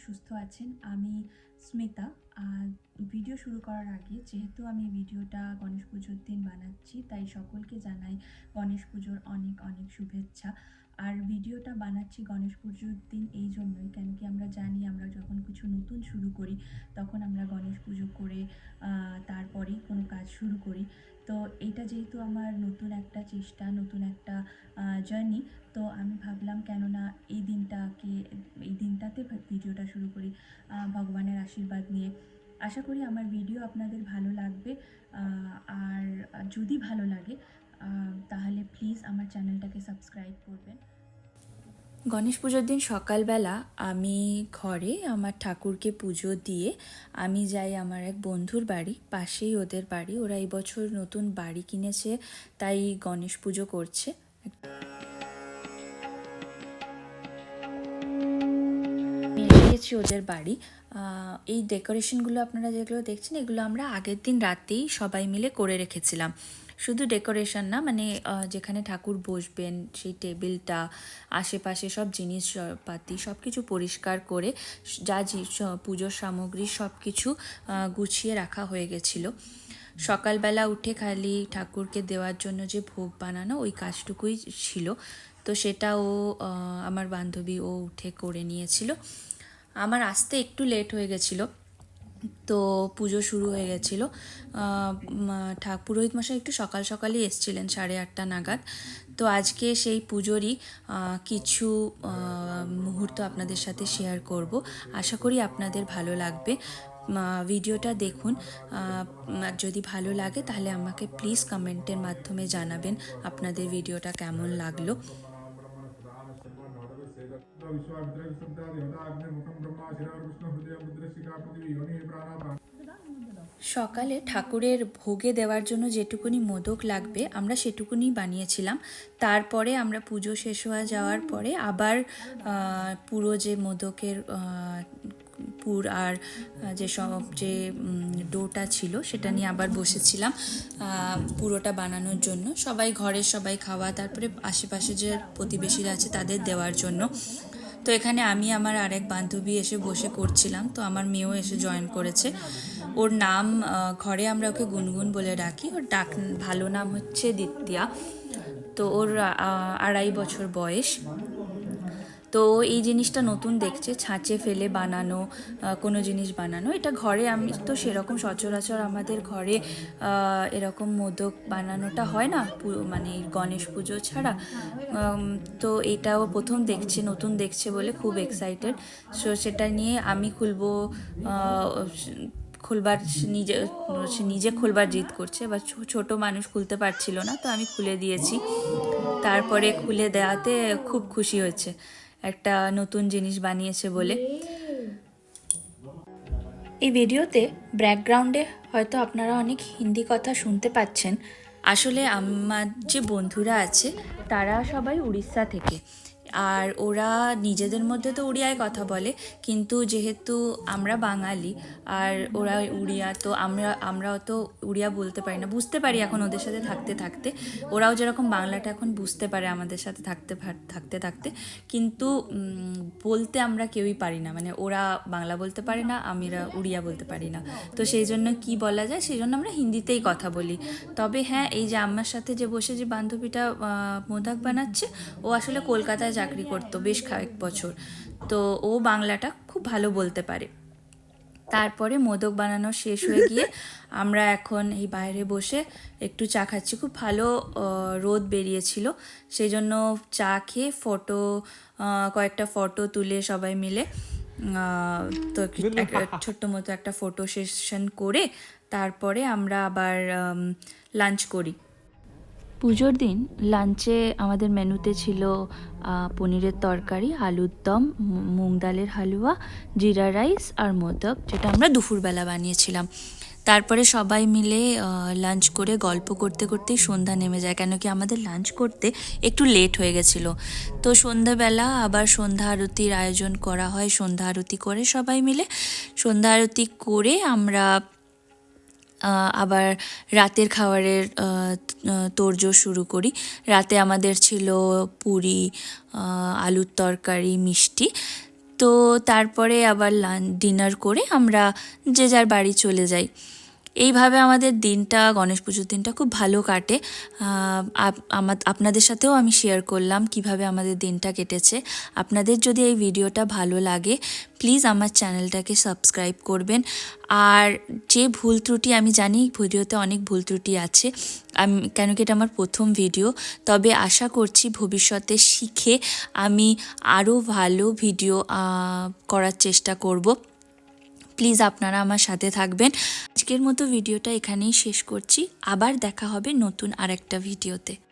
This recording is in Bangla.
সুস্থ আছেন। আমি স্মিতা। ভিডিও শুরু করার আগে যেহেতু আমি ভিডিওটা গণেশ পুজোর দিন বানাচ্ছি, তাই সকলকে জানাই গণেশ পুজোর অনেক অনেক শুভেচ্ছা। আর ভিডিওটা বানাচ্ছি গণেশ পুজোর দিন এই জন্যই, কেন কি আমরা জানি আমরা যখন কিছু নতুন শুরু করি তখন আমরা গণেশ পুজো করে তারপরেই কোনো কাজ শুরু করি। তো এটা যেহেতু আমার নতুন একটা চেষ্টা, নতুন একটা জার্নি, তো আমি ভাবলাম কেননা এই দিনটাতে ভিডিওটা শুরু করি ভগবানের আশীর্বাদ নিয়ে। আশা করি আমার ভিডিও আপনাদের ভালো লাগবে। আর যদি ভালো লাগে তাহলে প্লিজ আমার চ্যানেলটাকে সাবস্ক্রাইব করবেন। গণেশ পুজোর দিন সকালবেলা আমি ঘরে আমার ঠাকুরকে পুজো দিয়ে আমি যাই আমার এক বন্ধুর বাড়ি, পাশেই ওদের বাড়ি। ওরা এই বছর নতুন বাড়ি কিনেছে, তাই গণেশ পুজো করছে। এসে গেছি ওদের বাড়ি। এই ডেকোরেশনগুলো আপনারা যেগুলো দেখছেন, এগুলো আমরা আগের দিন রাতেই সবাই মিলে করে রেখেছিলাম। শুধু ডেকোরেশন না, মানে যেখানে ঠাকুর বসবেন সেই টেবিলটা, আশেপাশে সব জিনিসপাতি সব কিছু পরিষ্কার করে যা পুজোর সামগ্রী সব কিছু গুছিয়ে রাখা হয়ে গেছিলো। সকালবেলা উঠে খালি ঠাকুরকে দেওয়ার জন্য যে ভোগ বানানো ওই কাজটুকুই ছিল, তো সেটা আমার বান্ধবী উঠে করে নিয়েছিল। আমার আসতে একটু লেট হয়ে গেছিলো, তো পুজো শুরু হয়ে গেছিলো। পুরোহিত মশাই একটু সকাল সকালই এসেছিলেন, 8:30 নাগাদ। তো আজকে সেই পুজোরই কিছু মুহূর্ত আপনাদের সাথে শেয়ার করব। আশা করি আপনাদের ভালো লাগবে। ভিডিওটা দেখুন। যদি ভালো লাগে তাহলে আমাকে প্লিজ কমেন্টের মাধ্যমে জানাবেন আপনাদের ভিডিওটা কেমন লাগলো। সকালে ঠাকুরের ভোগে দেওয়ার জন্য যেটুকুনি মোদক লাগবে আমরা সেটুকুনি বানিয়েছিলাম। তারপরে আমরা পুজো শেষ হয়ে যাওয়ার পরে আবার পুরো যে মোদকের পুর আর যে ডোটা ছিল সেটা নিয়ে আবার বসেছিলাম পুরোটা বানানোর জন্য। ঘরের সবাই খাওয়া, তারপরে আশেপাশে যে প্রতিবেশীরা আছে তাদের দেওয়ার জন্য। তো এখানে আমি আমার আরেক বান্ধবী এসে বসে করছিলাম, তো আমার মেয়েও এসে জয়েন করেছে। ওর নাম ঘরে আমরা ওকে গুনগুন বলে ডাকি, ওর ভালো নাম হচ্ছে দিত্যা। তো ওর 2.5 বছর বয়স। তো এই জিনিসটা নতুন দেখছে, ছাঁচে ফেলে বানানো কোনো জিনিস বানানো। এটা ঘরে আমি তো সেরকম সচরাচর আমাদের ঘরে এরকম মোদক বানানোটা হয় না, মানে গণেশ পুজো ছাড়া। তো এটাও প্রথম দেখছে, নতুন দেখছে বলে খুব এক্সাইটেড। সো সেটা নিয়ে আমি নিজে খুলবার জিদ করছে, বা ছোট মানুষ খুলতে পারছিল না, তো আমি খুলে দিয়েছি। তারপরে খুলে দেওয়াতে খুব খুশি হয়েছে, একটা নতুন জিনিস বানিয়েছে বলে। এই ভিডিওতে ব্যাকগ্রাউন্ডে হয়তো আপনারা অনেক হিন্দি কথা শুনতে পাচ্ছেন। আসলে আমার যে বন্ধুরা আছে তারা সবাই উড়িষ্যা থেকে, আর ওরা নিজেদের মধ্যে তো উড়িয়ায় কথা বলে, কিন্তু যেহেতু আমরা বাঙালি আর ওরা উড়িয়া, তো আমরা অত উড়িয়া বলতে পারি না। বুঝতে পারি এখন ওদের সাথে থাকতে থাকতে, ওরাও যেরকম বাংলাটা এখন বুঝতে পারে আমাদের সাথে থাকতে থাকতে, কিন্তু বলতে আমরা কেউই পারি না। মানে ওরা বাংলা বলতে পারে না, আমরা উড়িয়া বলতে পারি না। তো সেই জন্য কি বলা যায়, সেই জন্য আমরা হিন্দিতেই কথা বলি। তবে হ্যাঁ, এই যে আমার সাথে যে বসে যে বান্ধবীটা মোদক বানাচ্ছে, ও আসলে কলকাতায় চাকরি করতো বেশ কয়েক বছর, তো ও বাংলাটা খুব ভালো বলতে পারে। তারপরে মোদক বানানো শেষ হয়ে গিয়ে আমরা এখন এই বাইরে বসে একটু চা খাচ্ছি। খুব ভালো রোদ বেরিয়েছিল, সেই জন্য চা খেয়ে কয়েকটা ফটো তুলে সবাই মিলে, তো ছোট্ট মতো একটা ফটো সেশন করে তারপরে আমরা আবার লাঞ্চ করি। পুজোর দিন লাঞ্চে আমাদের মেনুতে ছিল পনিরের তরকারি, আলুর দম, মুগ ডালের হালুয়া, জিরা রাইস আর মোদক, যেটা আমরা দুপুরবেলা বানিয়েছিলাম। তারপরে সবাই মিলে লাঞ্চ করে গল্প করতে করতেই সন্ধ্যা নেমে যায়, কেন কি আমাদের লাঞ্চ করতে একটু লেট হয়ে গেছিলো। তো সন্ধ্যাবেলা আবার সন্ধ্যা আরতির আয়োজন করা হয়। সন্ধ্যা আরতি করে সবাই মিলে, সন্ধ্যা আরতি করে আমরা আবার রাতের খাবারের তোড়জোড় শুরু করি। রাতে আমাদের ছিল পুরি, আলুর তরকারি, মিষ্টি। তো তারপরে আবার ডিনার করে আমরা যে যার বাড়ি চলে যাই। এইভাবে আমাদের দিনটা, গণেশ পুজোর দিনটা খুব ভালো কাটে। আপনাদের সাথেও আমি শেয়ার করলাম কিভাবে আমাদের দিনটা কেটেছে। আপনাদের যদি এই ভিডিওটা ভালো লাগে প্লিজ আমার চ্যানেলটাকে সাবস্ক্রাইব করবেন। আর যে ভুল ত্রুটি, আমি জানি ভিডিওতে অনেক ভুল ত্রুটি আছে, কেন কি এটা আমার প্রথম ভিডিও, তবে আশা করছি ভবিষ্যতে শিখে আমি আরও ভালো ভিডিও করার চেষ্টা করব। প্লিজ আপনারা আমার সাথে থাকবেন। আজকের মতো ভিডিওটা এখানেই শেষ করছি, আবার দেখা হবে নতুন আরেকটা ভিডিওতে।